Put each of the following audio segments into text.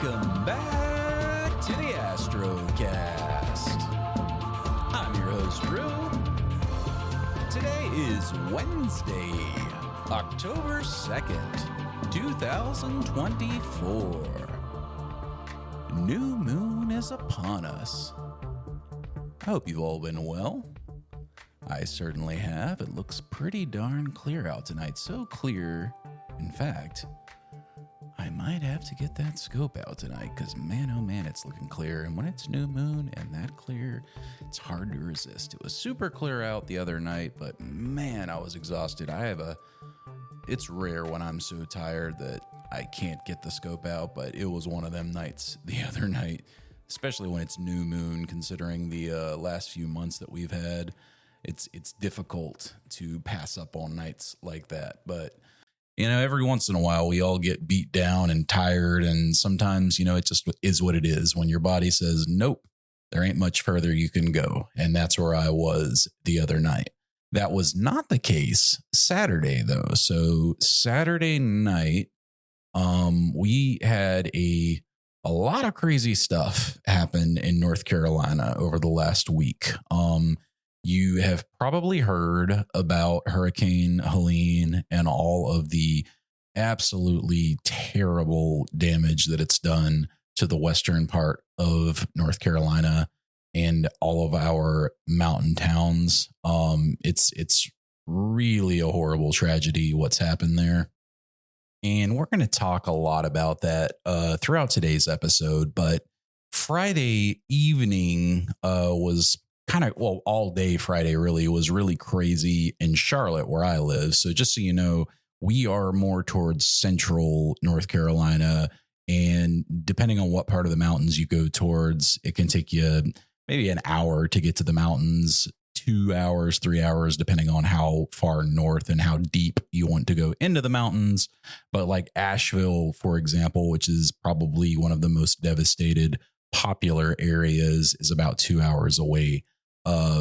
Welcome back to the Astrocast. I'm your host, Drew. Today is Wednesday, October 2nd, 2024. New moon is upon us. I hope you've all been well. I certainly have. It looks pretty darn clear out tonight. So clear, in fact, I might have to get that scope out tonight because, man, oh man, it's looking clear. And when it's new moon and that clear, it's hard to resist. It was super clear out the other night, but man, I was exhausted. It's rare when I'm so tired that I can't get the scope out, but it was one of them nights the other night, especially when it's new moon, considering the last few months that we've had. It's difficult to pass up on nights like that, but you know, every once in a while, we all get beat down and tired. And sometimes, you know, it just is what it is when your body says, nope, there ain't much further you can go. And that's where I was the other night. That was not the case Saturday, though. So Saturday night, we had a lot of crazy stuff happen in North Carolina over the last week. You have probably heard about Hurricane Helene and all of the absolutely terrible damage that it's done to the western part of North Carolina and all of our mountain towns. It's really a horrible tragedy what's happened there. And we're going to talk a lot about that throughout today's episode. But Friday evening was all day Friday really was really crazy in Charlotte where I live. So just so you know, we are more towards central North Carolina, and depending on what part of the mountains you go towards, it can take you maybe an hour to get to the mountains, 2 hours, 3 hours, depending on how far north and how deep you want to go into the mountains. But like Asheville, for example, which is probably one of the most devastated popular areas, is about 2 hours away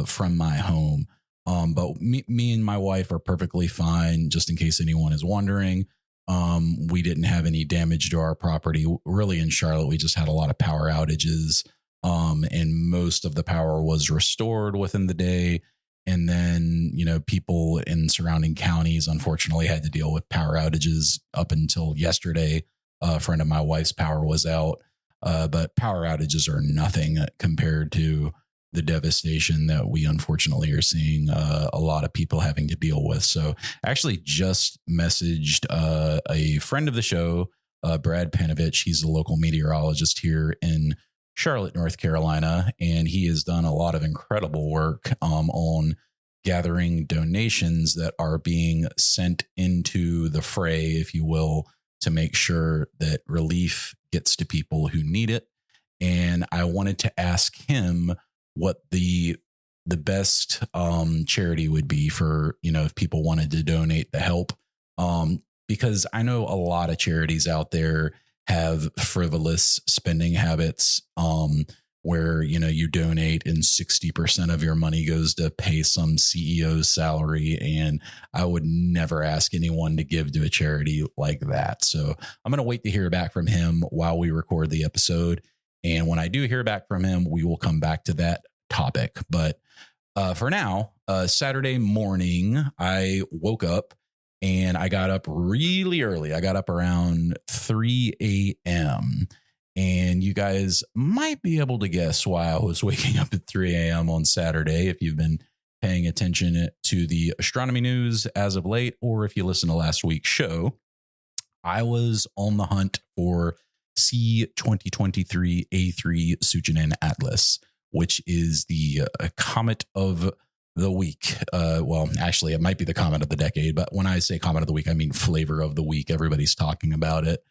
from my home. But me and my wife are perfectly fine. Just in case anyone is wondering, we didn't have any damage to our property. Really in Charlotte, we just had a lot of power outages. And most of the power was restored within the day. And then, you know, people in surrounding counties, unfortunately, had to deal with power outages up until yesterday. A friend of my wife's power was out. But power outages are nothing compared to the devastation that we unfortunately are seeing a lot of people having to deal with. So I actually just messaged a friend of the show, Brad Panovich. He's a local meteorologist here in Charlotte, North Carolina, and he has done a lot of incredible work on gathering donations that are being sent into the fray, if you will, to make sure that relief gets to people who need it. And I wanted to ask him what the best charity would be for, you know, if people wanted to donate the help. Because I know a lot of charities out there have frivolous spending habits, where, you know, you donate and 60% of your money goes to pay some CEO's salary. And I would never ask anyone to give to a charity like that. So I'm going to wait to hear back from him while we record the episode. And when I do hear back from him, we will come back to that topic. But for now, Saturday morning, I woke up and I got up really early. I got up around 3 a.m. And you guys might be able to guess why I was waking up at 3 a.m. on Saturday if you've been paying attention to the astronomy news as of late, or if you listen to last week's show. I was on the hunt for C2023 A3 Suchunen Atlas, which is the comet of the week. Well, actually, it might be the comet of the decade, but when I say comet of the week, I mean flavor of the week. Everybody's talking about it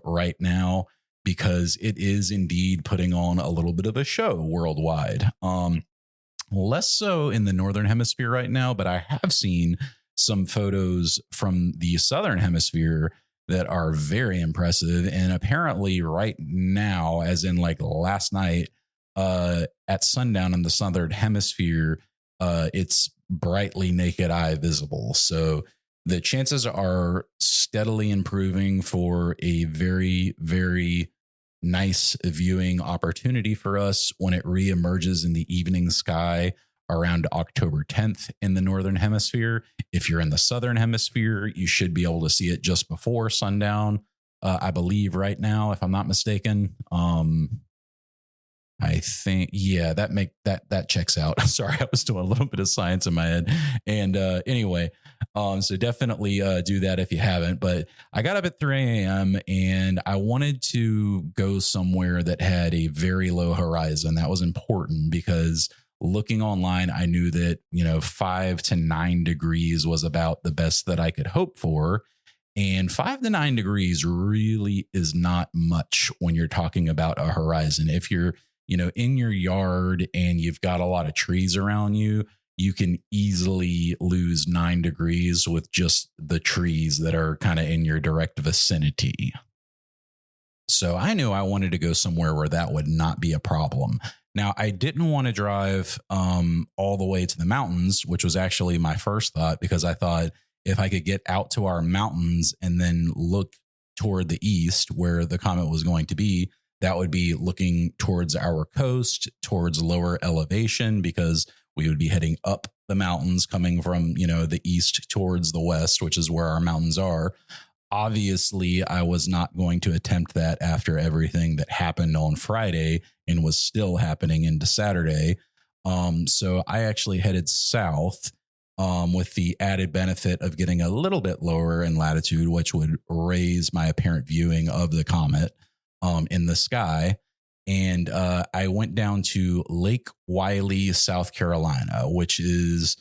right now because it is indeed putting on a little bit of a show worldwide. Less so in the northern hemisphere right now, but I have seen some photos from the southern hemisphere that are very impressive. And apparently right now, as in like last night, at sundown in the southern hemisphere, it's brightly naked eye visible. So the chances are steadily improving for a very, very nice viewing opportunity for us when it reemerges in the evening sky around October 10th in the northern hemisphere. If you're in the southern hemisphere, you should be able to see it just before sundown. I believe right now, if I'm not mistaken. I think, yeah, that checks out. Sorry, I was doing a little bit of science in my head. And anyway, so definitely do that if you haven't. But I got up at 3 a.m. and I wanted to go somewhere that had a very low horizon. That was important because looking online, I knew that, 5 to 9 degrees was about the best that I could hope for. And 5 to 9 degrees really is not much when you're talking about a horizon. If you're in your yard and you've got a lot of trees around you, you can easily lose 9 degrees with just the trees that are kind of in your direct vicinity. So I knew I wanted to go somewhere where that would not be a problem. Now, I didn't want to drive all the way to the mountains, which was actually my first thought, because I thought if I could get out to our mountains and then look toward the east where the comet was going to be, that would be looking towards our coast, towards lower elevation, because we would be heading up the mountains coming from, the east towards the west, which is where our mountains are. Obviously, I was not going to attempt that after everything that happened on Friday and was still happening into Saturday. So I actually headed south with the added benefit of getting a little bit lower in latitude, which would raise my apparent viewing of the comet in the sky. And I went down to Lake Wylie, South Carolina, which is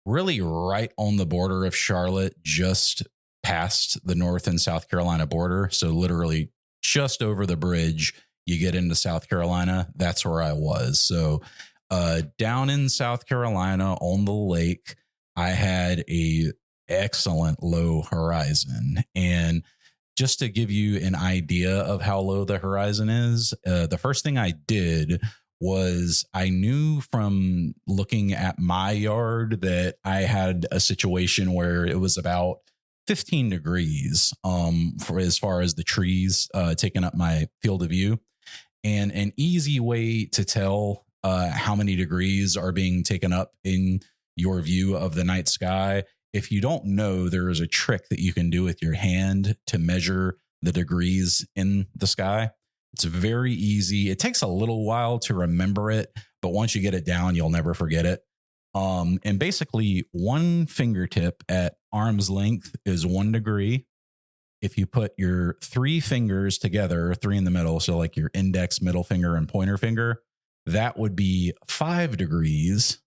really right on the border of Charlotte, just past the North and South Carolina border. So literally just over the bridge, you get into South Carolina. That's where I was. So down in South Carolina on the lake, I had a excellent low horizon. And just to give you an idea of how low the horizon is, the first thing I did was I knew from looking at my yard that I had a situation where it was about 15 degrees for as far as the trees taking up my field of view. And an easy way to tell how many degrees are being taken up in your view of the night sky, if you don't know, there is a trick that you can do with your hand to measure the degrees in the sky. It's very easy. It takes a little while to remember it, but once you get it down, you'll never forget it. And basically, one fingertip at arm's length is 1 degree. If you put your 3 fingers together, 3 in the middle, so like your index, middle finger, and pointer finger, that would be 5 degrees.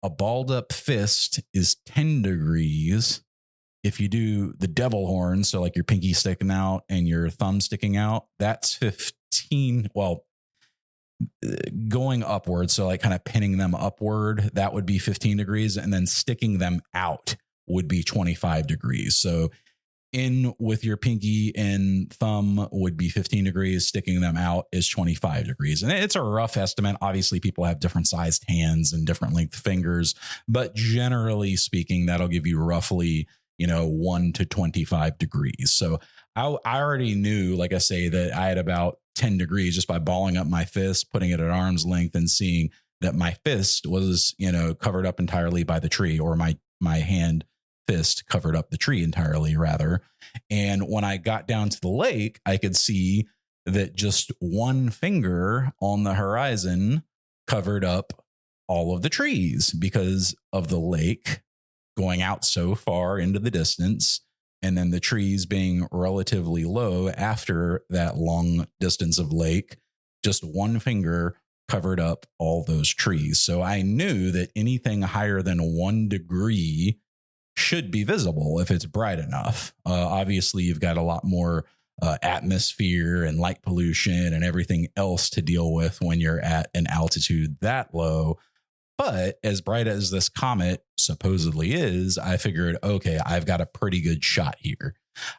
A balled up fist is 10 degrees. If you do the devil horn, so like your pinky sticking out and your thumb sticking out, that's 15. Well, going upward, so like kind of pinning them upward, that would be 15 degrees. And then sticking them out would be 25 degrees. So in with your pinky and thumb would be 15 degrees. Sticking them out is 25 degrees. And it's a rough estimate. Obviously, people have different sized hands and different length fingers, but generally speaking, that'll give you roughly, 1 to 25 degrees. So I already knew, like I say, that I had about 10 degrees just by balling up my fist, putting it at arm's length and seeing that my fist was, covered up entirely by the tree, or my hand fist covered up the tree entirely, rather. And when I got down to the lake, I could see that just 1 finger on the horizon covered up all of the trees because of the lake going out so far into the distance, and then the trees being relatively low after that long distance of lake. Just 1 finger covered up all those trees. So I knew that anything higher than 1 degree should be visible if it's bright enough. Obviously, you've got a lot more atmosphere and light pollution and everything else to deal with when you're at an altitude that low. But as bright as this comet supposedly is, I figured, okay, I've got a pretty good shot here.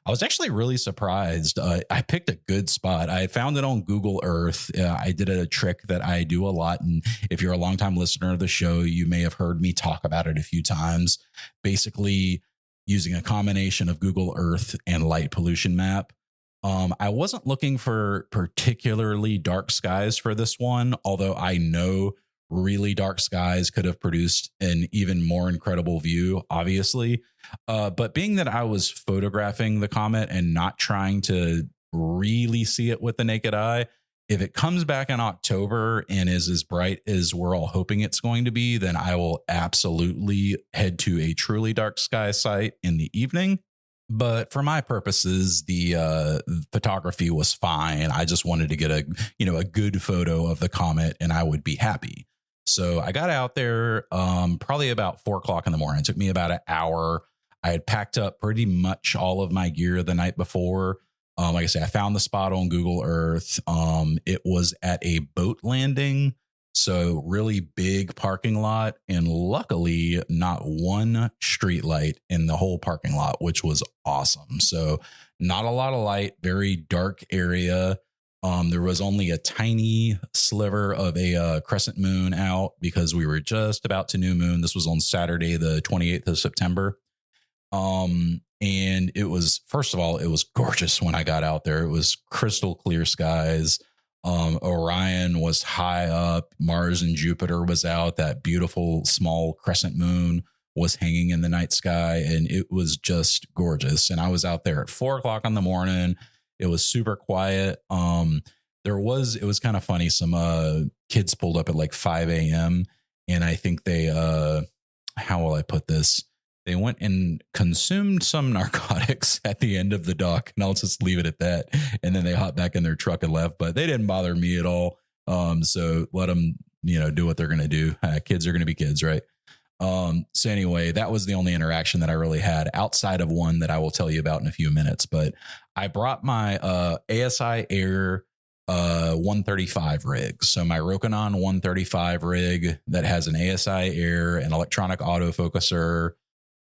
I was actually really surprised. I picked a good spot. I found it on Google Earth. I did a trick that I do a lot. And if you're a longtime listener of the show, you may have heard me talk about it a few times. Basically, using a combination of Google Earth and light pollution map, I wasn't looking for particularly dark skies for this one, although I know really dark skies could have produced an even more incredible view, obviously. But being that I was photographing the comet and not trying to really see it with the naked eye, if it comes back in October and is as bright as we're all hoping it's going to be, then I will absolutely head to a truly dark sky site in the evening. But for my purposes, the photography was fine. I just wanted to get a good photo of the comet, and I would be happy. So I got out there probably about 4 o'clock in the morning. It took me about an hour. I had packed up pretty much all of my gear the night before. Like I say, I found the spot on Google Earth. It was at a boat landing, so really big parking lot, and luckily not one street light in the whole parking lot, which was awesome. So not a lot of light, very dark area. There was only a tiny sliver of a crescent moon out because we were just about to new moon. This was on Saturday, the 28th of September. And it was, first of all, it was gorgeous when I got out there. It was crystal clear skies. Orion was high up. Mars and Jupiter was out. That beautiful small crescent moon was hanging in the night sky, and it was just gorgeous. And I was out there at 4 o'clock in the morning. It was super quiet. It was kind of funny. Some kids pulled up at like 5 a.m. and I think they, how will I put this? They went and consumed some narcotics at the end of the dock, and I'll just leave it at that. And then they hopped back in their truck and left, but they didn't bother me at all. So let them, do what they're going to do. Kids are going to be kids, right? So anyway, that was the only interaction that I really had outside of one that I will tell you about in a few minutes. But I brought my ASI Air 135 rig. So my Rokinon 135 rig that has an ASI Air, an electronic autofocuser,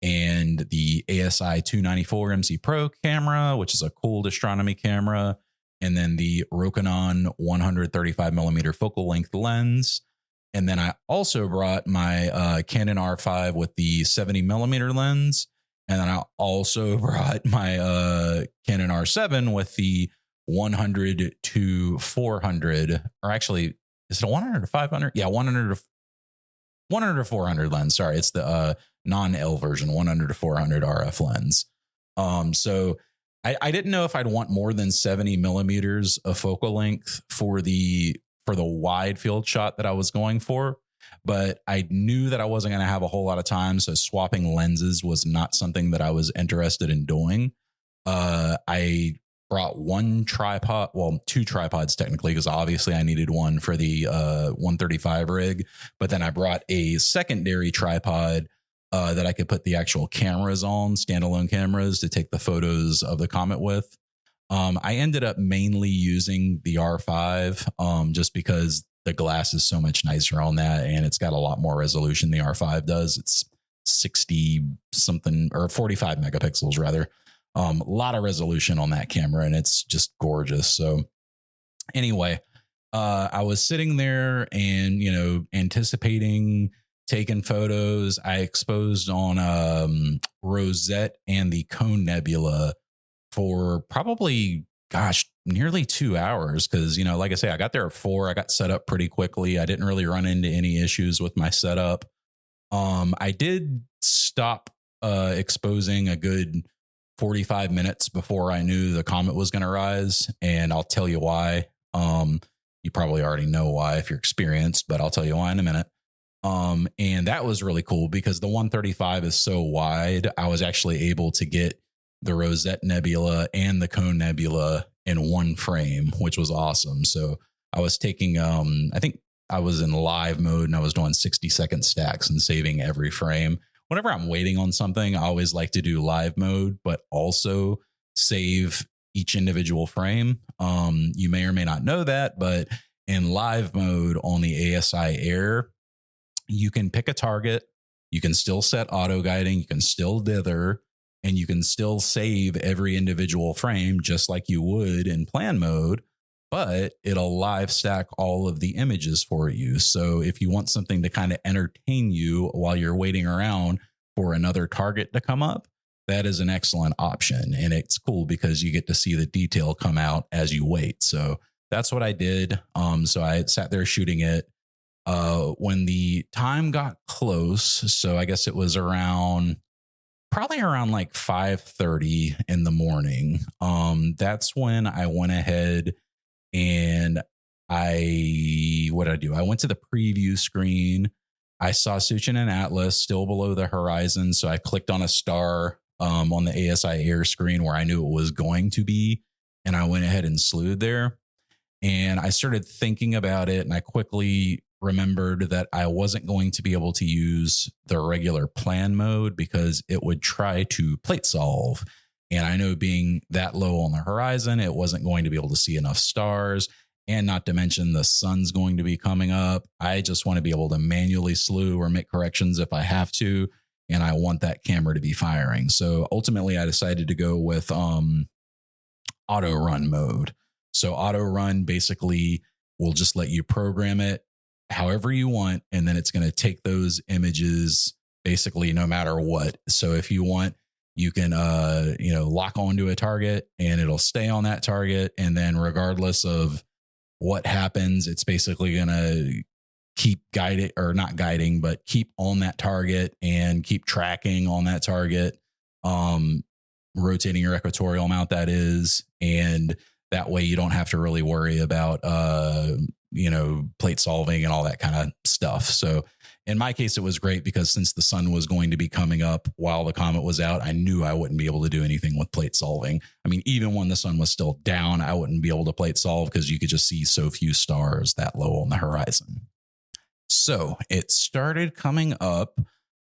and the ASI 294 MC Pro camera, which is a cooled astronomy camera, and then the Rokinon 135 millimeter focal length lens. And then I also brought my Canon R5 with the 70 millimeter lens. And then I also brought my Canon R7 with the 100 to 400, or actually, is it a 100 to 500? Yeah, 100 to 400 lens. Sorry, it's the non-L version, 100 to 400 RF lens. So I didn't know if I'd want more than 70 millimeters of focal length for the wide field shot that I was going for, but I knew that I wasn't going to have a whole lot of time. So swapping lenses was not something that I was interested in doing. I brought one tripod, well, two tripods technically, because obviously I needed one for the 135 rig, but then I brought a secondary tripod that I could put the actual cameras on, standalone cameras, to take the photos of the comet with. I ended up mainly using the R5 just because the glass is so much nicer on that, and it's got a lot more resolution. The R5 does. It's 60 something, or 45 megapixels rather. A lot of resolution on that camera, and it's just gorgeous. So anyway, I was sitting there and, anticipating taking photos. I exposed on Rosette and the Cone Nebula for probably, nearly 2 hours. Because, like I say, I got there at 4. I got set up pretty quickly. I didn't really run into any issues with my setup. I did stop exposing a good 45 minutes before I knew the comet was going to rise. And I'll tell you why. You probably already know why if you're experienced, but I'll tell you why in a minute. And that was really cool because the 135 is so wide. I was actually able to get the Rosette Nebula and the Cone Nebula in one frame, which was awesome. So I was taking, I think I was in live mode and I was doing 60-second stacks and saving every frame. Whenever I'm waiting on something, I always like to do live mode, but also save each individual frame. You may or may not know that, but in live mode on the ASI Air, you can pick a target, you can still set auto guiding, you can still dither, and you can still save every individual frame just like you would in plan mode, but it'll live stack all of the images for you. So if you want something to kind of entertain you while you're waiting around for another target to come up, that is an excellent option. And it's cool because you get to see the detail come out as you wait. So that's what I did. So I sat there shooting it. When the time got close, so I guess it was probably around like 5:30 in the morning. That's when I went ahead and what did I do? I went to the preview screen. I saw Suchin and Atlas still below the horizon. So I clicked on a star on the ASI air screen where I knew it was going to be. And I went ahead and slewed there. And I started thinking about it. And I quickly remembered that I wasn't going to be able to use the regular plan mode because it would try to plate solve. And I know being that low on the horizon, it wasn't going to be able to see enough stars. And not to mention the sun's going to be coming up. I just want to be able to manually slew or make corrections if I have to. And I want that camera to be firing. So ultimately I decided to go with auto run mode. So auto run basically will just let you program it however you want. And then it's going to take those images basically no matter what. So if you want, you can, lock onto a target and it'll stay on that target. And then regardless of what happens, it's basically going to keep guiding or not guiding, but keep on that target and keep tracking on that target, rotating your equatorial mount, that is. And that way you don't have to really worry about, plate solving and all that kind of stuff. So in my case, it was great because since the sun was going to be coming up while the comet was out, I knew I wouldn't be able to do anything with plate solving. I mean, even when the sun was still down, I wouldn't be able to plate solve because you could just see so few stars that low on the horizon. So it started coming up.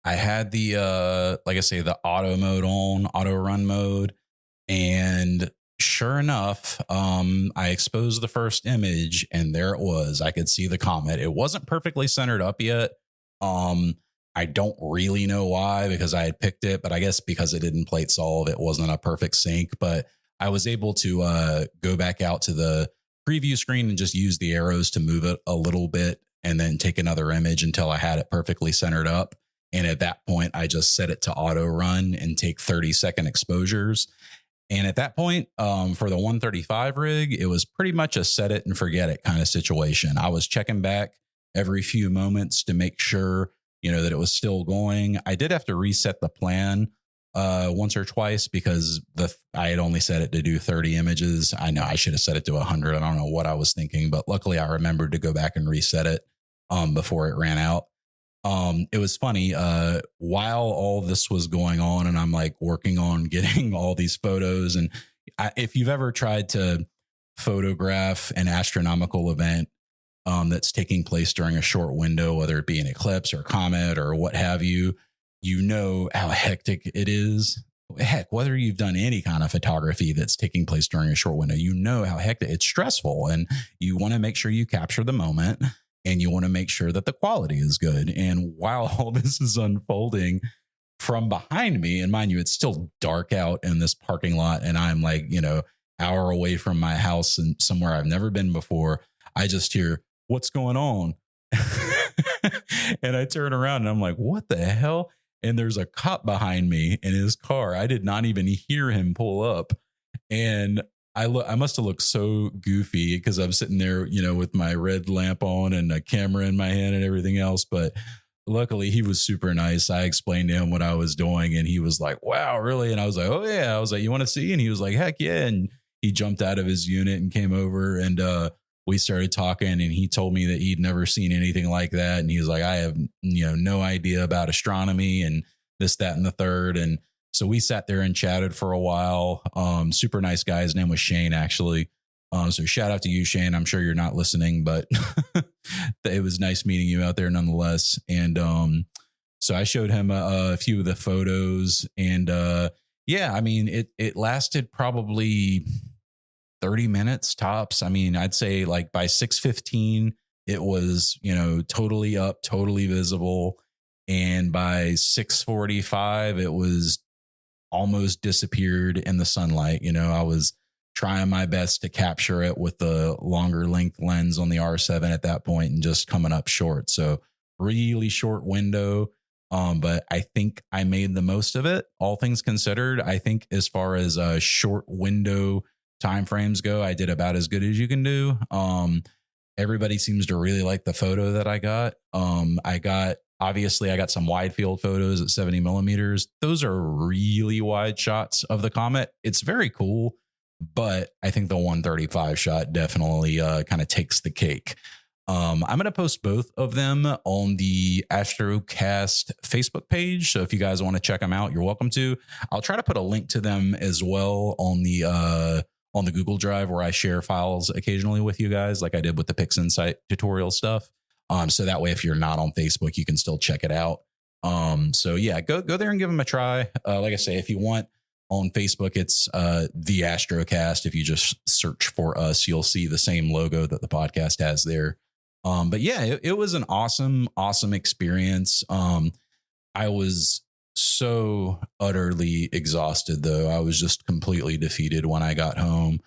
I had the auto mode on, auto run mode. And sure enough, I exposed the first image and there it was. I could see the comet. It wasn't perfectly centered up yet. I don't really know why because I had picked it, but I guess because it didn't plate solve, it wasn't a perfect sync. But I was able to go back out to the preview screen and just use the arrows to move it a little bit and then take another image until I had it perfectly centered up. And at that point, I just set it to auto run and take 30-second exposures. And at that point, for the 135 rig, it was pretty much a set it and forget it kind of situation. I was checking back every few moments to make sure, that it was still going. I did have to reset the plan once or twice because I had only set it to do 30 images. I know I should have set it to 100. I don't know what I was thinking, but luckily I remembered to go back and reset it before it ran out. It was funny, while all this was going on and I'm like working on getting all these photos. And if you've ever tried to photograph an astronomical event, that's taking place during a short window, whether it be an eclipse or comet or what have you, how hectic it is. Heck, whether you've done any kind of photography that's taking place during a short window, how hectic it's stressful and you want to make sure you capture the moment. And you want to make sure that the quality is good. And while all this is unfolding from behind me, and mind you, it's still dark out in this parking lot, and I'm like, hour away from my house and somewhere I've never been before, I just hear, "What's going on?" And I turn around and I'm like, "What the hell?" And there's a cop behind me in his car. I did not even hear him pull up. And I must have looked so goofy because I'm sitting there, with my red lamp on and a camera in my hand and everything else. But luckily he was super nice. I explained to him what I was doing and he was like, "Wow, really?" And I was like, "Oh yeah." I was like, "You want to see?" And he was like, "Heck yeah." And he jumped out of his unit and came over and we started talking and he told me that he'd never seen anything like that. And he was like, "I have, no idea about astronomy and this, that, and the third." And so we sat there and chatted for a while. Super nice guy. His name was Shane, actually. So shout out to you, Shane. I'm sure you're not listening, but it was nice meeting you out there nonetheless. And so I showed him a few of the photos. And it lasted probably 30 minutes tops. I mean, I'd say like by 6:15, it was, totally up, totally visible. And by 6:45, it was almost disappeared in the sunlight. I was trying my best to capture it with the longer length lens on the R7 at that point and just coming up short. So really short window. But I think I made the most of it, all things considered. I think as far as short window time frames go, I did about as good as you can do. Everybody seems to really like the photo that I got. Obviously I got some wide field photos at 70 millimeters. Those are really wide shots of the comet. It's very cool, but I think the 135 shot definitely kind of takes the cake. I'm going to post both of them on the Astrocast Facebook page. So if you guys want to check them out, you're welcome to. I'll try to put a link to them as well on the Google Drive where I share files occasionally with you guys, like I did with the PixInsight tutorial stuff. So that way, if you're not on Facebook, you can still check it out. So yeah, go there and give them a try. Like I say, if you want on Facebook, it's the Astrocast. If you just search for us, you'll see the same logo that the podcast has there. But yeah, it was an awesome experience. I was so utterly exhausted, though. I was just completely defeated when I got home.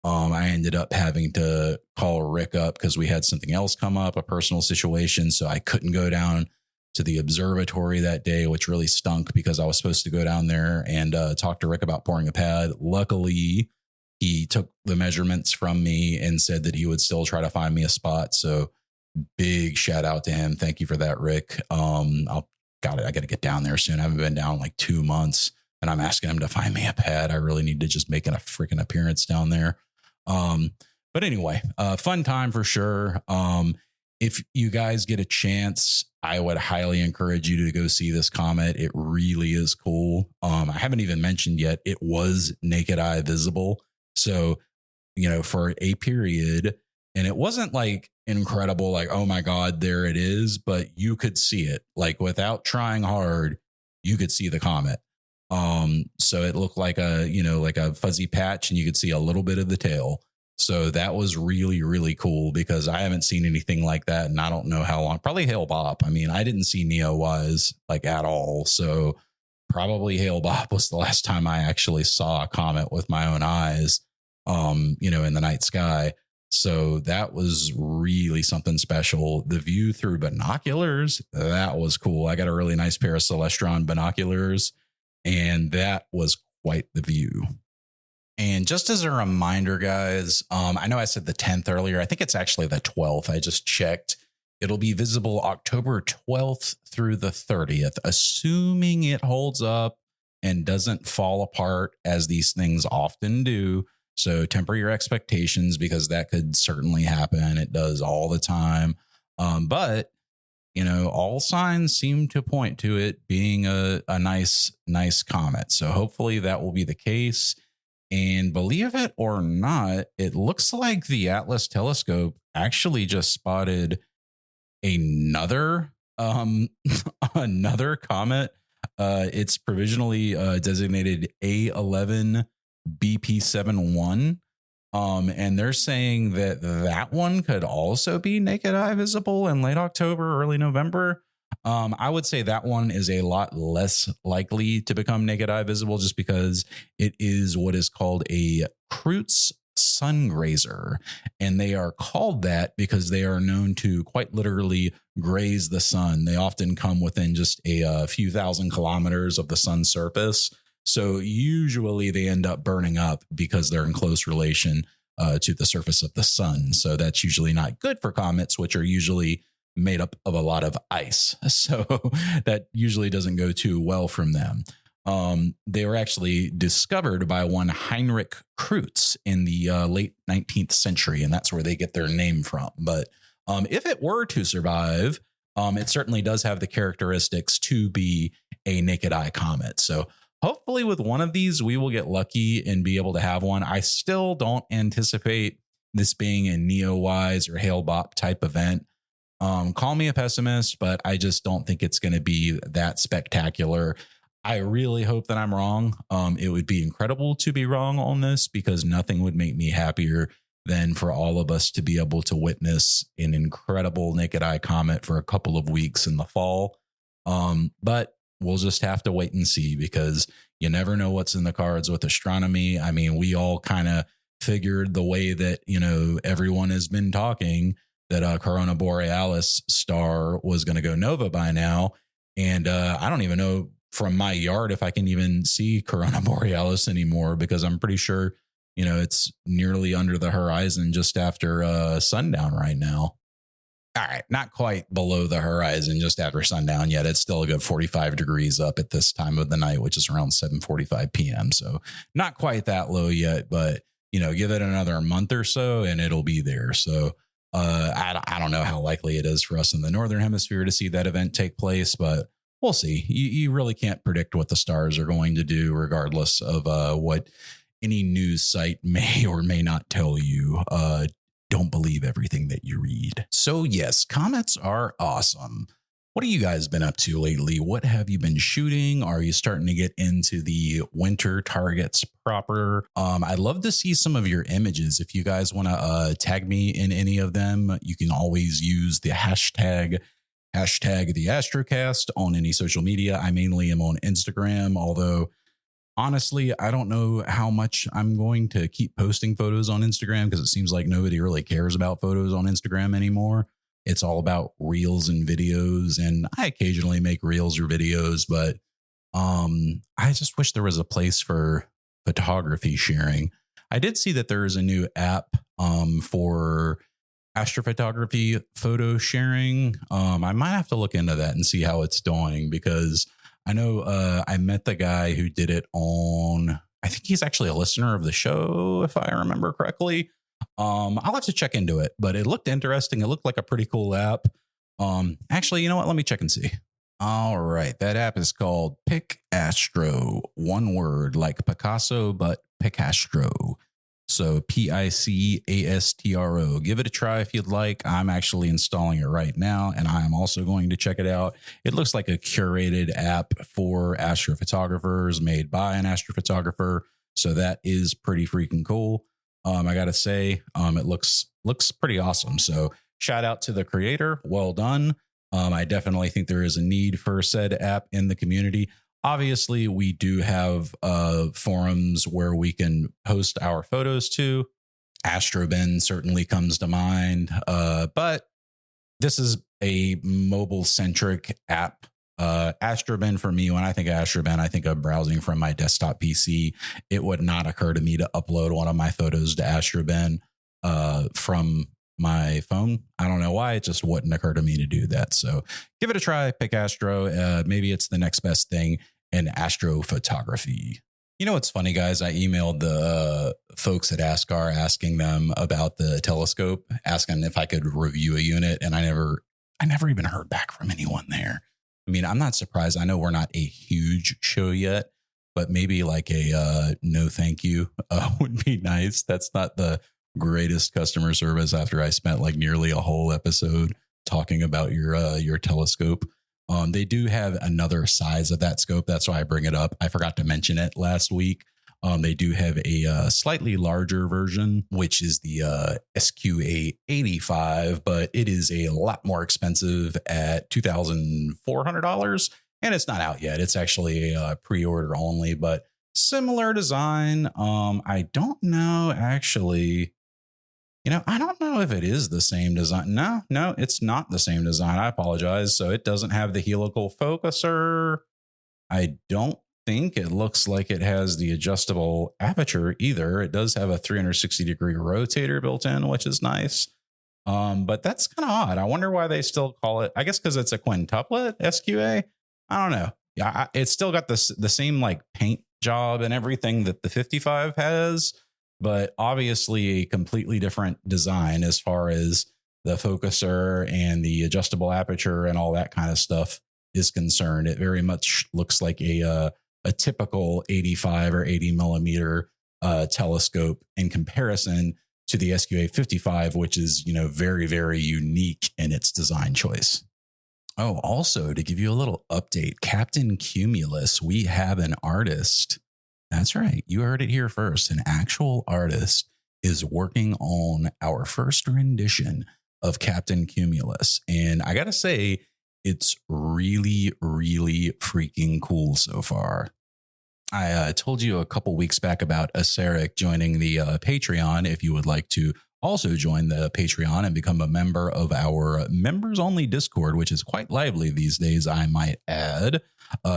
I ended up having to call Rick up because we had something else come up, a personal situation. So I couldn't go down to the observatory that day, which really stunk because I was supposed to go down there and talk to Rick about pouring a pad. Luckily, he took the measurements from me and said that he would still try to find me a spot. So big shout out to him. Thank you for that, Rick. I got to get down there soon. I haven't been down like 2 months and I'm asking him to find me a pad. I really need to just make a freaking appearance down there. But anyway, fun time for sure. If you guys get a chance, I would highly encourage you to go see this comet. It really is cool. I haven't even mentioned yet, it was naked eye visible. So, for a period, and it wasn't like incredible, like, oh my God, there it is, but you could see it like without trying hard, you could see the comet. So it looked like a fuzzy patch and you could see a little bit of the tail. So that was really, really cool because I haven't seen anything like that. And I don't know how long, probably Hale Bopp. I mean, I didn't see Neowise like at all. So probably Hale Bopp was the last time I actually saw a comet with my own eyes, in the night sky. So that was really something special. The view through binoculars, that was cool. I got a really nice pair of Celestron binoculars, and that was quite the view. And just as a reminder, guys, I know I said the 10th earlier. I think it's actually the 12th. I just checked. It'll be visible October 12th through the 30th, assuming it holds up and doesn't fall apart as these things often do. So temper your expectations because that could certainly happen. It does all the time. But all signs seem to point to it being a nice comet. So hopefully that will be the case. And believe it or not, it looks like the Atlas telescope actually just spotted another comet. It's provisionally designated A11 BP71. And they're saying that one could also be naked eye visible in late October, early November. I would say that one is a lot less likely to become naked eye visible just because it is what is called a Kreutz sun grazer. And they are called that because they are known to quite literally graze the sun. They often come within just a few thousand kilometers of the sun's surface. So usually they end up burning up because they're in close relation to the surface of the sun. So that's usually not good for comets, which are usually made up of a lot of ice. So that usually doesn't go too well from them. They were actually discovered by one Heinrich Kreutz in the late 19th century, and that's where they get their name from. But if it were to survive, it certainly does have the characteristics to be a naked eye comet. So hopefully with one of these, we will get lucky and be able to have one. I still don't anticipate this being a Neowise or Hale Bopp type event. Call me a pessimist, but I just don't think it's going to be that spectacular. I really hope that I'm wrong. It would be incredible to be wrong on this because nothing would make me happier than for all of us to be able to witness an incredible naked eye comet for a couple of weeks in the fall. But we'll just have to wait and see because you never know what's in the cards with astronomy. I mean, we all kind of figured the way that, everyone has been talking that Corona Borealis star was going to go nova by now. And I don't even know from my yard if I can even see Corona Borealis anymore, because I'm pretty sure, it's nearly under the horizon just after sundown right now. All right, not quite below the horizon just after sundown yet. It's still a good 45 degrees up at this time of the night, which is around 7:45 p.m. So not quite that low yet, but give it another month or so and it'll be there. So I don't know how likely it is for us in the Northern Hemisphere to see that event take place, but we'll see. You really can't predict what the stars are going to do, regardless of what any news site may or may not tell you. Don't believe everything that you read. So yes, comets are awesome. What have you guys been up to lately? What have you been shooting? Are you starting to get into the winter targets proper? I'd love to see some of your images. If you guys want to tag me in any of them, you can always use the hashtag the Astrocast on any social media. I mainly am on Instagram, although honestly, I don't know how much I'm going to keep posting photos on Instagram, because it seems like nobody really cares about photos on Instagram anymore. It's all about reels and videos, and I occasionally make reels or videos, but I just wish there was a place for photography sharing. I did see that there is a new app for astrophotography photo sharing. I might have to look into that and see how it's doing, because I know I met the guy who did it on, I think he's actually a listener of the show, if I remember correctly. I'll have to check into it, but it looked interesting. It looked like a pretty cool app. Actually, you know what? Let me check and see. All right. That app is called Picastro. One word, like Picasso, but Picastro. So Picastro. Give it a try if you'd like. I'm actually installing it right now, and I am also going to check it out. It looks like a curated app for astrophotographers, made by an astrophotographer. So that is pretty freaking cool. I got to say, it looks pretty awesome. So shout out to the creator. Well done. I definitely think there is a need for said app in the community. Obviously, we do have forums where we can post our photos to. Astrobin certainly comes to mind, but this is a mobile-centric app. Astrobin, for me, when I think of Astrobin, I think of browsing from my desktop PC. It would not occur to me to upload one of my photos to Astrobin from my phone. I don't know why. It just wouldn't occur to me to do that. So give it a try. Pick Astro. Maybe it's the next best thing in astrophotography. You know what's funny, guys? I emailed the folks at ASCAR asking them about the telescope, asking if I could review a unit, and I never even heard back from anyone there. I mean, I'm not surprised. I know we're not a huge show yet, but maybe like a no thank you would be nice. That's not the greatest customer service after I spent like nearly a whole episode talking about your telescope. They do have another size of that scope. That's why I bring it up. I forgot to mention it last week. They do have a slightly larger version, which is the SQA 85, but it is a lot more expensive at $2,400, and it's not out yet. It's actually a pre-order only, but similar design. I don't know, actually. I don't know if it is the same design. No, it's not the same design. I apologize. So it doesn't have the helical focuser. I don't think it looks like it has the adjustable aperture either. It does have a 360-degree rotator built in, which is nice. But that's kind of odd. I wonder why they still call it, I guess because it's a quintuplet SQA. I don't know. Yeah, it's still got the same like paint job and everything that the 55 has, but obviously a completely different design as far as the focuser and the adjustable aperture and all that kind of stuff is concerned. It very much looks like a typical 85 or 80 millimeter telescope in comparison to the SQA 55, which is, very, very unique in its design choice. Oh, also to give you a little update, Captain Cumulus, we have an artist. That's right. You heard it here first. An actual artist is working on our first rendition of Captain Cumulus. And I got to say, it's really, really freaking cool so far. I told you a couple weeks back about Aseric joining the Patreon. If you would like to also join the Patreon and become a member of our members only Discord, which is quite lively these days, I might add.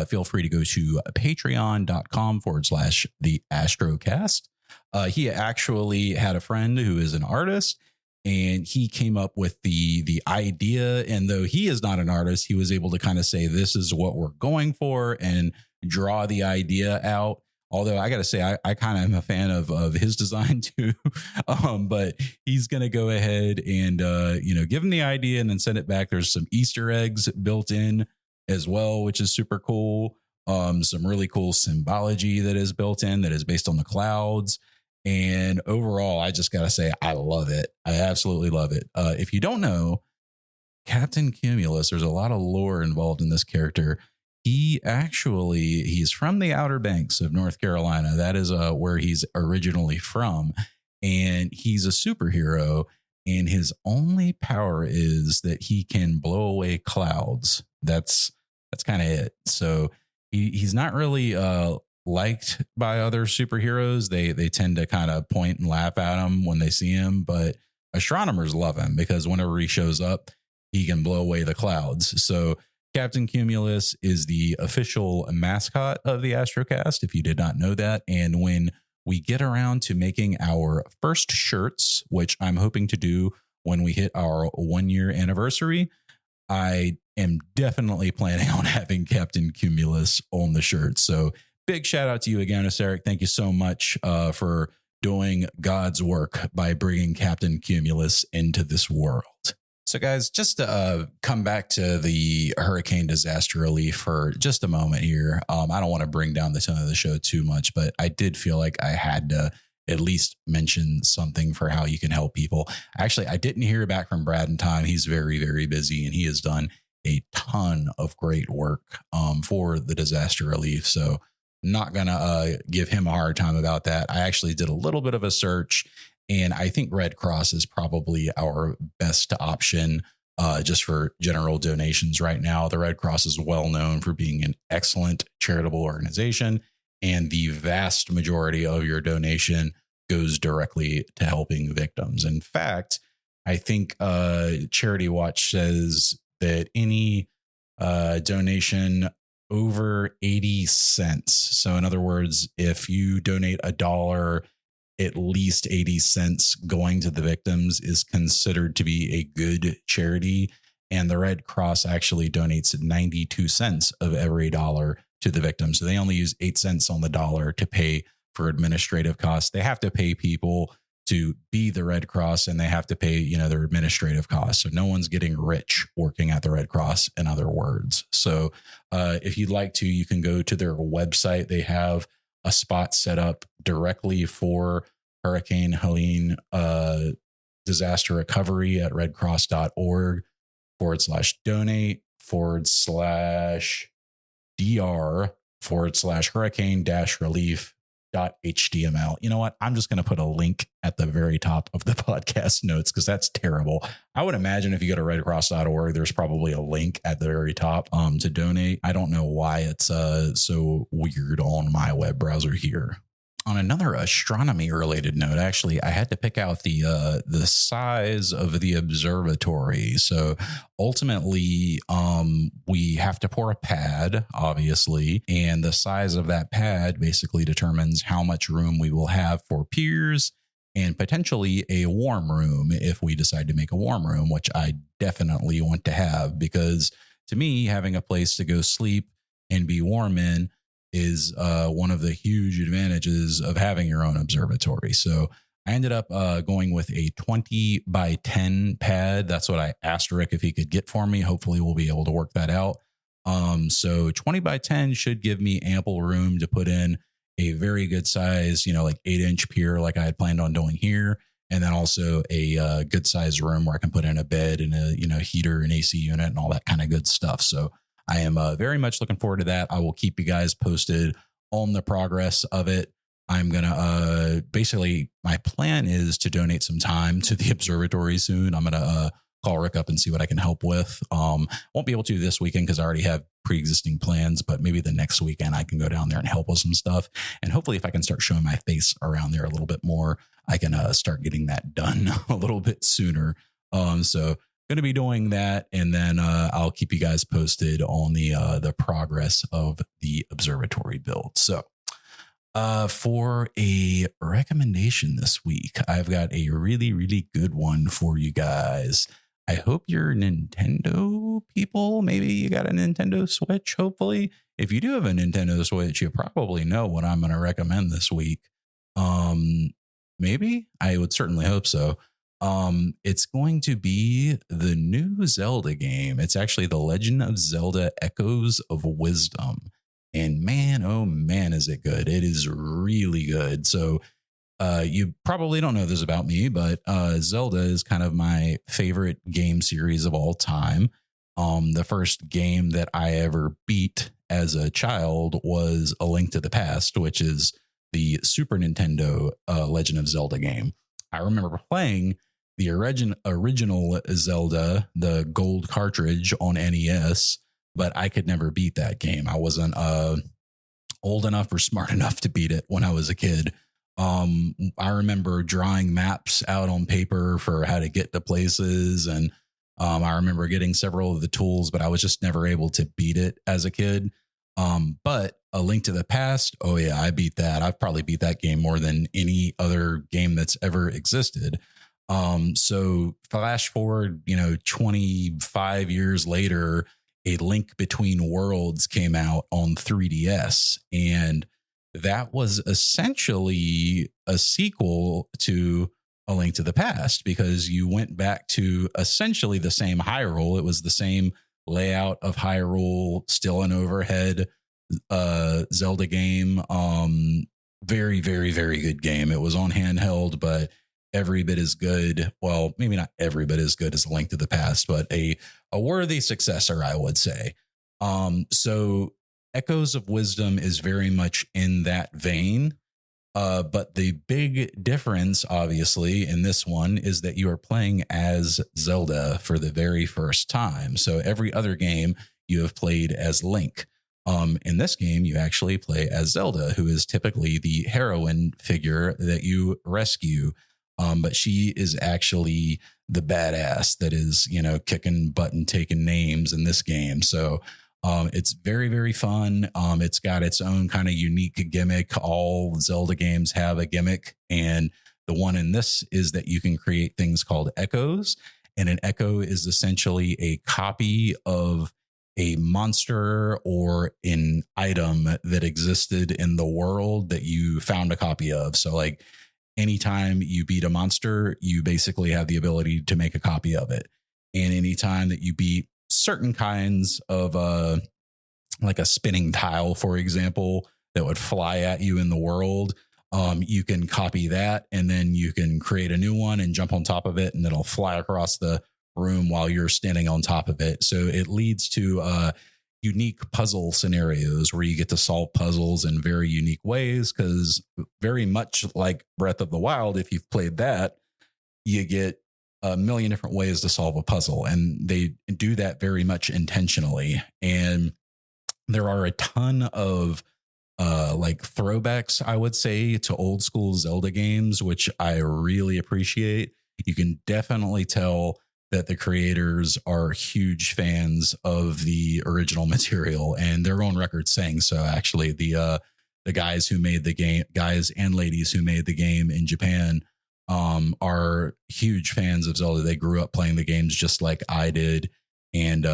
Feel free to go to patreon.com/the Astrocast. He actually had a friend who is an artist, and he came up with the idea. And though he is not an artist, he was able to kind of say, this is what we're going for, and draw the idea out. Although I got to say, I kind of am a fan of his design too. But he's going to go ahead and, give him the idea and then send it back. There's some Easter eggs built in as well, which is super cool. Some really cool symbology that is built in that is based on the clouds. And overall, I just got to say, I love it. I absolutely love it. If you don't know, Captain Cumulus, there's a lot of lore involved in this character. He's from the Outer Banks of North Carolina. That is where he's originally from. And he's a superhero. And his only power is that he can blow away clouds. That's kind of it. So he's not really liked by other superheroes. They tend to kind of point and laugh at him when they see him. But astronomers love him because whenever he shows up, he can blow away the clouds. So Captain Cumulus is the official mascot of the Astrocast, if you did not know that. And when we get around to making our first shirts, which I'm hoping to do when we hit our 1-year anniversary, I am definitely planning on having Captain Cumulus on the shirt. So big shout out to you again, Oseric. Thank you so much for doing God's work by bringing Captain Cumulus into this world. So guys, just to come back to the hurricane disaster relief for just a moment here. I don't want to bring down the tone of the show too much, but I did feel like I had to at least mention something for how you can help people. Actually, I didn't hear back from Brad in time. He's very, very busy, and he has done a ton of great work for the disaster relief. So not going to give him a hard time about that. I actually did a little bit of a search, and I think Red Cross is probably our best option just for general donations right now. The Red Cross is well known for being an excellent charitable organization, and the vast majority of your donation goes directly to helping victims. In fact, I think Charity Watch says that any donation over 80 cents. So in other words, if you donate $1, at least 80 cents going to the victims is considered to be a good charity. And the Red Cross actually donates 92 cents of every dollar to the victims. So they only use 8 cents on the dollar to pay for administrative costs. They have to pay people to be the Red Cross, and they have to pay, their administrative costs. So no one's getting rich working at the Red Cross, in other words. So if you'd like to, you can go to their website. They have a spot set up directly for Hurricane Helene disaster recovery at redcross.org/donate/dr/hurricane-relief.html. You know what? I'm just going to put a link at the very top of the podcast notes because that's terrible. I would imagine if you go to redcross.org, there's probably a link at the very top to donate. I don't know why it's so weird on my web browser here. On another astronomy related note, actually, I had to pick out the size of the observatory. So ultimately, we have to pour a pad, obviously, and the size of that pad basically determines how much room we will have for piers and potentially a warm room if we decide to make a warm room, which I definitely want to have, because to me, having a place to go sleep and be warm in is one of the huge advantages of having your own observatory. So I ended up going with a 20 by 10 pad. That's what I asked Rick if he could get for me. Hopefully we'll be able to work that out. So 20 by 10 should give me ample room to put in a very good size, like 8-inch pier like I had planned on doing here. And then also a good size room where I can put in a bed and a, heater and AC unit and all that kind of good stuff. So I am very much looking forward to that. I will keep you guys posted on the progress of it. I'm going to basically, my plan is to donate some time to the observatory soon. I'm going to call Rick up and see what I can help with. Won't be able to this weekend because I already have pre-existing plans, but maybe the next weekend I can go down there and help with some stuff. And hopefully if I can start showing my face around there a little bit more, I can start getting that done a little bit sooner. So going to be doing that, and then I'll keep you guys posted on the progress of the observatory build. So for a recommendation this week, I've got a really, really good one for you guys. I hope you're Nintendo people. Maybe you got a Nintendo Switch, hopefully. If you do have a Nintendo Switch, you probably know what I'm going to recommend this week. Maybe? I would certainly hope so. It's going to be the new Zelda game. It's actually The Legend of Zelda Echoes of Wisdom. And man, oh man, is it good. It is really good. So you probably don't know this about me, but Zelda is kind of my favorite game series of all time. The first game that I ever beat as a child was A Link to the Past, which is the Super Nintendo Legend of Zelda game. I remember playing the original Zelda, the gold cartridge on NES, but I could never beat that game. I wasn't old enough or smart enough to beat it when I was a kid. I remember drawing maps out on paper for how to get to places. And I remember getting several of the tools, but I was just never able to beat it as a kid. But A Link to the Past, oh yeah, I beat that. I've probably beat that game more than any other game that's ever existed. So flash forward, 25 years later, A Link Between Worlds came out on 3DS, and that was essentially a sequel to A Link to the Past, because you went back to essentially the same Hyrule. It was the same layout of Hyrule, still an overhead Zelda game. Very, very, very good game. It was on handheld, but every bit as good. Well, maybe not every bit as good as A Link to the Past, but a worthy successor, I would say. So Echoes of Wisdom is very much in that vein. But the big difference, obviously, in this one is that you are playing as Zelda for the very first time. So every other game you have played as Link. In this game, you actually play as Zelda, who is typically the heroine figure that you rescue. But she is actually the badass that is, kicking butt and taking names in this game. So it's very, very fun. It's got its own kind of unique gimmick. All Zelda games have a gimmick. And the one in this is that you can create things called echoes. And an echo is essentially a copy of a monster or an item that existed in the world that you found a copy of. So like, anytime you beat a monster, you basically have the ability to make a copy of it. And anytime that you beat certain kinds of like a spinning tile, for example, that would fly at you in the world, you can copy that, and then you can create a new one and jump on top of it, and it'll fly across the room while you're standing on top of it. So it leads to unique puzzle scenarios where you get to solve puzzles in very unique ways, because very much like Breath of the Wild, if you've played that, you get a million different ways to solve a puzzle, and they do that very much intentionally. And there are a ton of like throwbacks, I would say, to old school Zelda games, which I really appreciate. You can definitely tell that the creators are huge fans of the original material, and their own record saying so. Actually, the guys who made the game, guys and ladies who made the game in Japan, are huge fans of Zelda. They grew up playing the games just like I did, and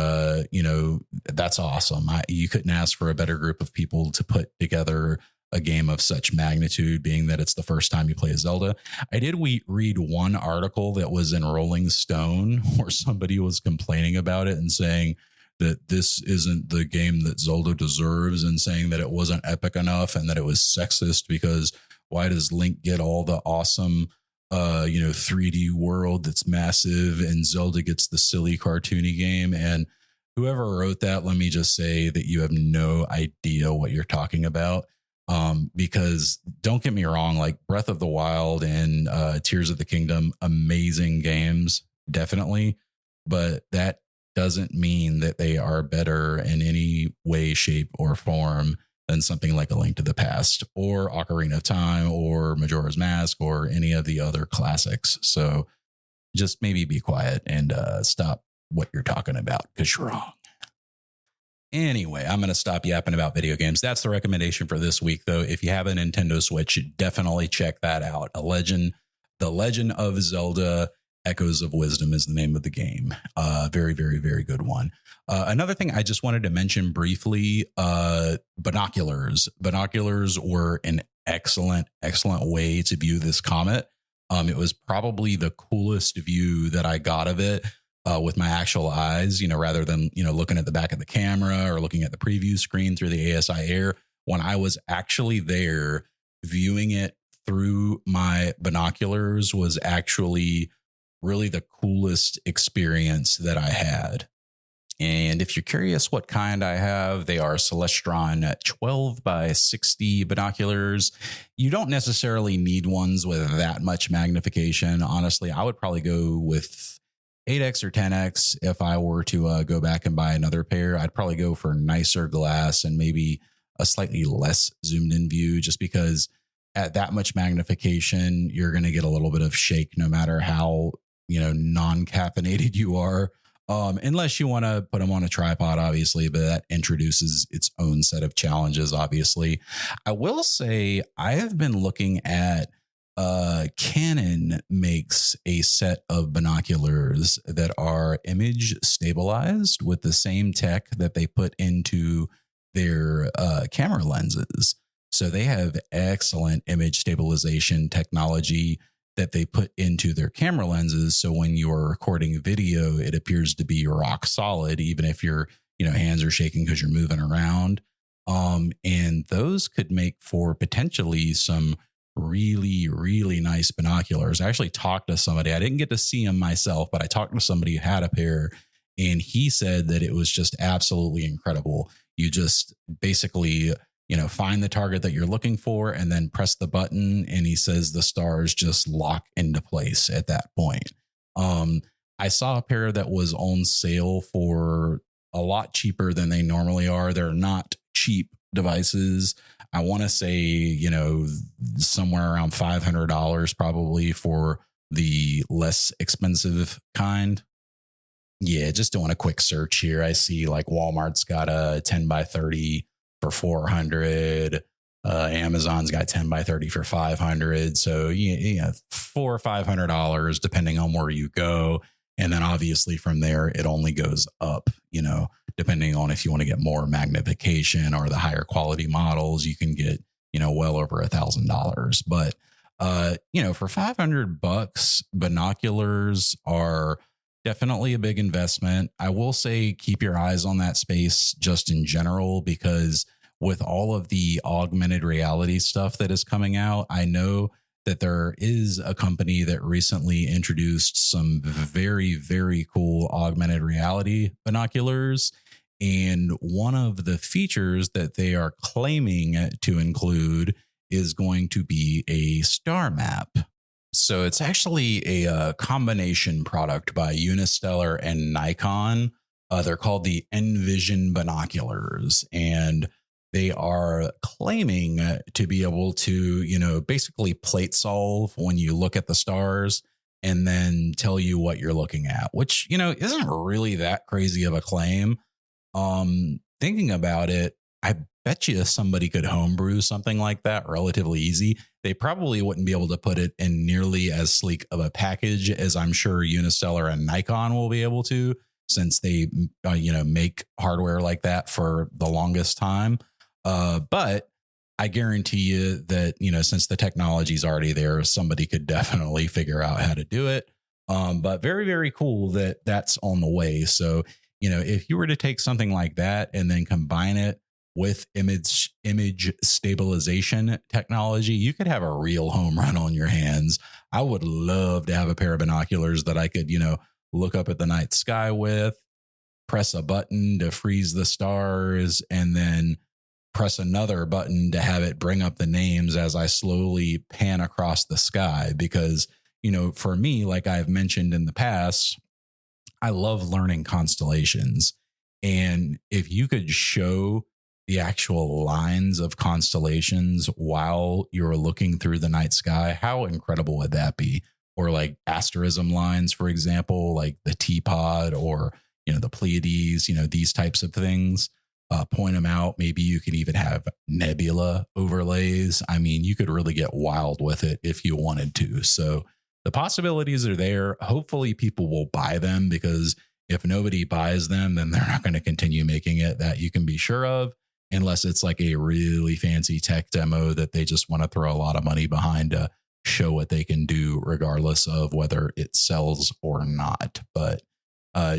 that's awesome. You couldn't ask for a better group of people to put together a game of such magnitude, being that it's the first time you play a Zelda. I did read one article that was in Rolling Stone where somebody was complaining about it and saying that this isn't the game that Zelda deserves, and saying that it wasn't epic enough and that it was sexist, because why does Link get all the awesome 3D world that's massive and Zelda gets the silly cartoony game? And whoever wrote that, let me just say that you have no idea what you're talking about. Because don't get me wrong, like Breath of the Wild and Tears of the Kingdom, amazing games, definitely. but that doesn't mean that they are better in any way, shape, or form than something like A Link to the Past or Ocarina of Time or Majora's Mask or any of the other classics. So just maybe be quiet and stop what you're talking about because you're wrong. Anyway, I'm going to stop yapping about video games. That's the recommendation for this week, though. If you have a Nintendo Switch, definitely check that out. The Legend of Zelda Echoes of Wisdom is the name of the game. Very, very, very good one. Another thing I just wanted to mention briefly, binoculars. Binoculars were an excellent way to view this comet. It was probably the coolest view that I got of it with my actual eyes, rather than, looking at the back of the camera or looking at the preview screen through the ASI Air. When I was actually there viewing it through my binoculars was actually really the coolest experience that I had. And if you're curious what kind I have, they are Celestron 12 by 60 binoculars. You don't necessarily need ones with that much magnification. Honestly, I would probably go with 8X or 10X. If I were to go back and buy another pair, I'd probably go for nicer glass and maybe a slightly less zoomed in view, just because at that much magnification, you're going to get a little bit of shake no matter how, non-caffeinated you are. Unless you want to put them on a tripod, obviously, but that introduces its own set of challenges, obviously. I will say I have been looking at Canon makes a set of binoculars that are image stabilized with the same tech that they put into their camera lenses. So they have excellent image stabilization technology that they put into their camera lenses. So when you are recording video, it appears to be rock solid, even if your hands are shaking because you're moving around. And those could make for potentially some really, really nice binoculars. I actually talked to somebody. I didn't get to see them myself, but I talked to somebody who had a pair, and he said that it was just absolutely incredible. You just basically find the target that you're looking for and then press the button. And he says the stars just lock into place at that point. I saw a pair that was on sale for a lot cheaper than they normally are. They're not cheap devices. I want to say, somewhere around $500 probably for the less expensive kind. Yeah, just doing a quick search here. I see like Walmart's got a 10 by 30 for 400. Amazon's got 10 by 30 for 500. So $400 or $500 depending on where you go. And then obviously from there, it only goes up, depending on if you want to get more magnification or the higher quality models, you can get, well over $1,000. But, for $500, binoculars are definitely a big investment. I will say keep your eyes on that space just in general, because with all of the augmented reality stuff that is coming out, I know that there is a company that recently introduced some very, very cool augmented reality binoculars. And one of the features that they are claiming to include is going to be a star map. So it's actually a combination product by Unistellar and Nikon. They're called the Envision binoculars, and they are claiming to be able to, basically plate solve when you look at the stars and then tell you what you're looking at, which, isn't really that crazy of a claim. Thinking about it, I bet you somebody could homebrew something like that relatively easy. They probably wouldn't be able to put it in nearly as sleek of a package as I'm sure Unistellar and Nikon will be able to, since they, make hardware like that for the longest time. But I guarantee you that, since the technology is already there, somebody could definitely figure out how to do it. But very, very cool that that's on the way. So, if you were to take something like that and then combine it with image stabilization technology, you could have a real home run on your hands. I would love to have a pair of binoculars that I could, look up at the night sky with, press a button to freeze the stars, and then press another button to have it bring up the names as I slowly pan across the sky. Because, for me, like I've mentioned in the past, I love learning constellations. And if you could show the actual lines of constellations while you're looking through the night sky, how incredible would that be? Or like asterism lines, for example, like the Teapot or, the Pleiades, these types of things. Point them out. Maybe you could even have nebula overlays. I mean, you could really get wild with it if you wanted to. So the possibilities are there. Hopefully people will buy them, because if nobody buys them, then they're not going to continue making it. That you can be sure of, unless it's like a really fancy tech demo that they just want to throw a lot of money behind to show what they can do, regardless of whether it sells or not. But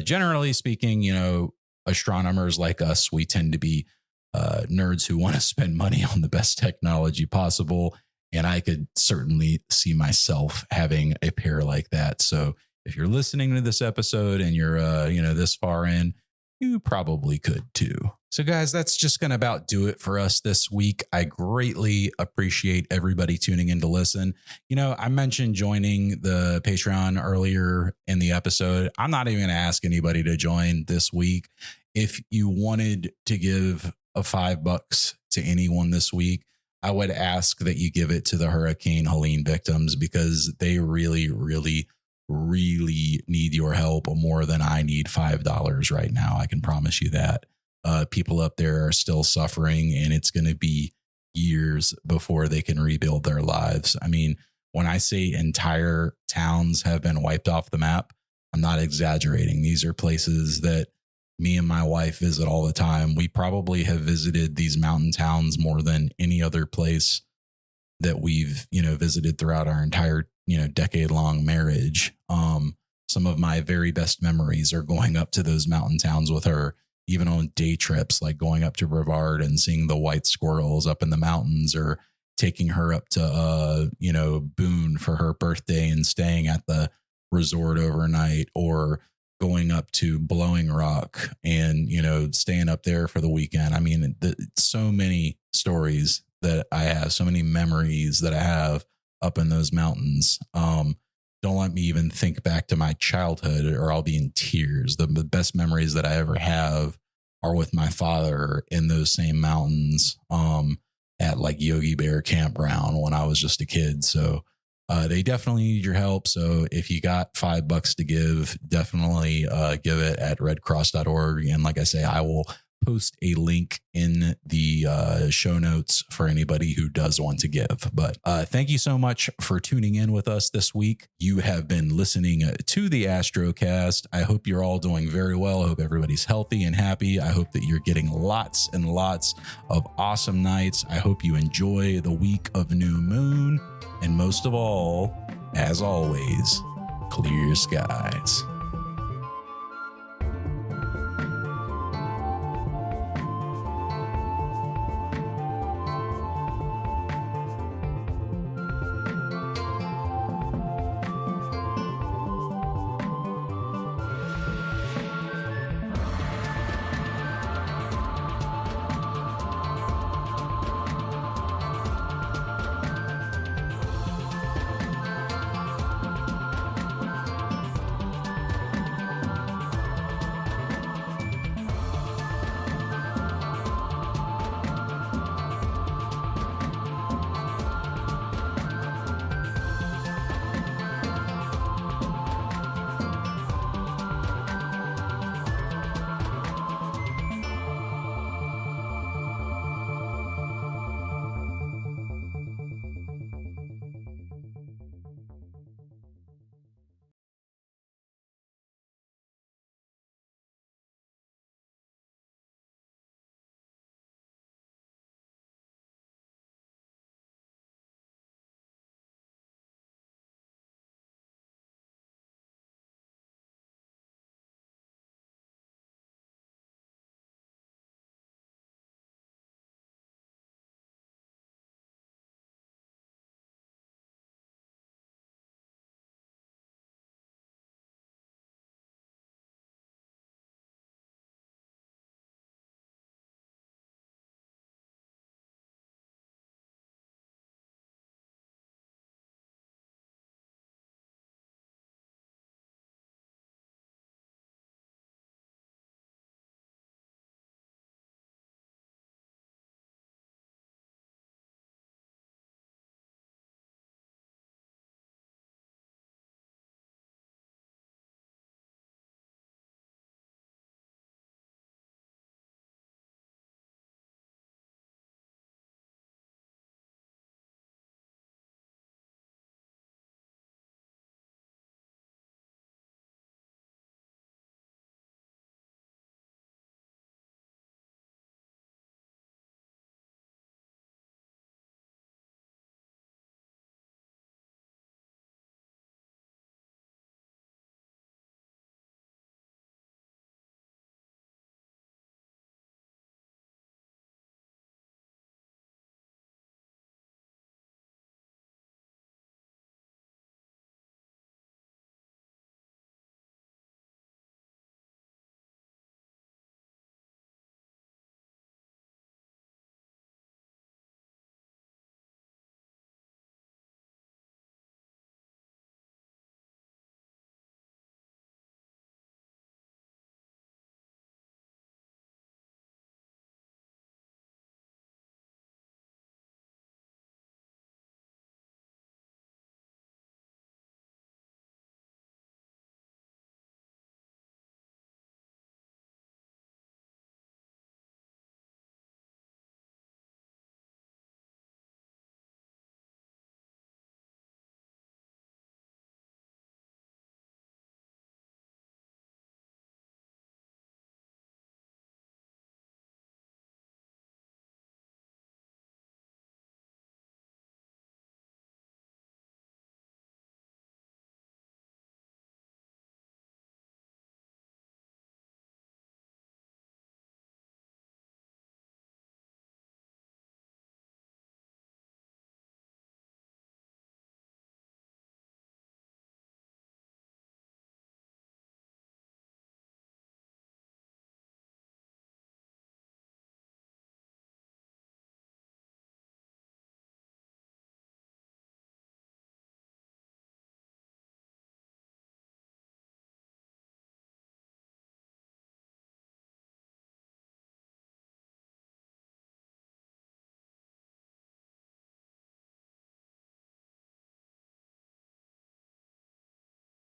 generally speaking, astronomers like us, we tend to be nerds who want to spend money on the best technology possible. And I could certainly see myself having a pair like that. So if you're listening to this episode and you're, this far in, you probably could too. So guys, that's just going to about do it for us this week. I greatly appreciate everybody tuning in to listen. I mentioned joining the Patreon earlier in the episode. I'm not even going to ask anybody to join this week. If you wanted to give a $5 to anyone this week, I would ask that you give it to the Hurricane Helene victims, because they really, really, really need your help more than I need $5 right now. I can promise you that. People up there are still suffering, and it's going to be years before they can rebuild their lives. I mean, when I say entire towns have been wiped off the map, I'm not exaggerating. These are places that me and my wife visit all the time. We probably have visited these mountain towns more than any other place that we've, visited throughout our entire, decade-long marriage. Some of my very best memories are going up to those mountain towns with her, even on day trips, like going up to Brevard and seeing the white squirrels up in the mountains, or taking her up to, Boone for her birthday and staying at the resort overnight, or going up to Blowing Rock and, staying up there for the weekend. I mean, so many stories that I have, so many memories that I have up in those mountains. Don't let me even think back to my childhood, or I'll be in tears. The best memories that I ever have are with my father in those same mountains, at like Yogi Bear Campground when I was just a kid. So they definitely need your help. So if you got $5 to give, definitely give it at redcross.org. And like I say, I will post a link in the show notes for anybody who does want to give. But thank you so much for tuning in with us this week. You have been listening to the Astrocast. I hope you're all doing very well. I hope everybody's healthy and happy. I hope that you're getting lots and lots of awesome nights. I hope you enjoy the week of new moon. And most of all, as always, clear skies.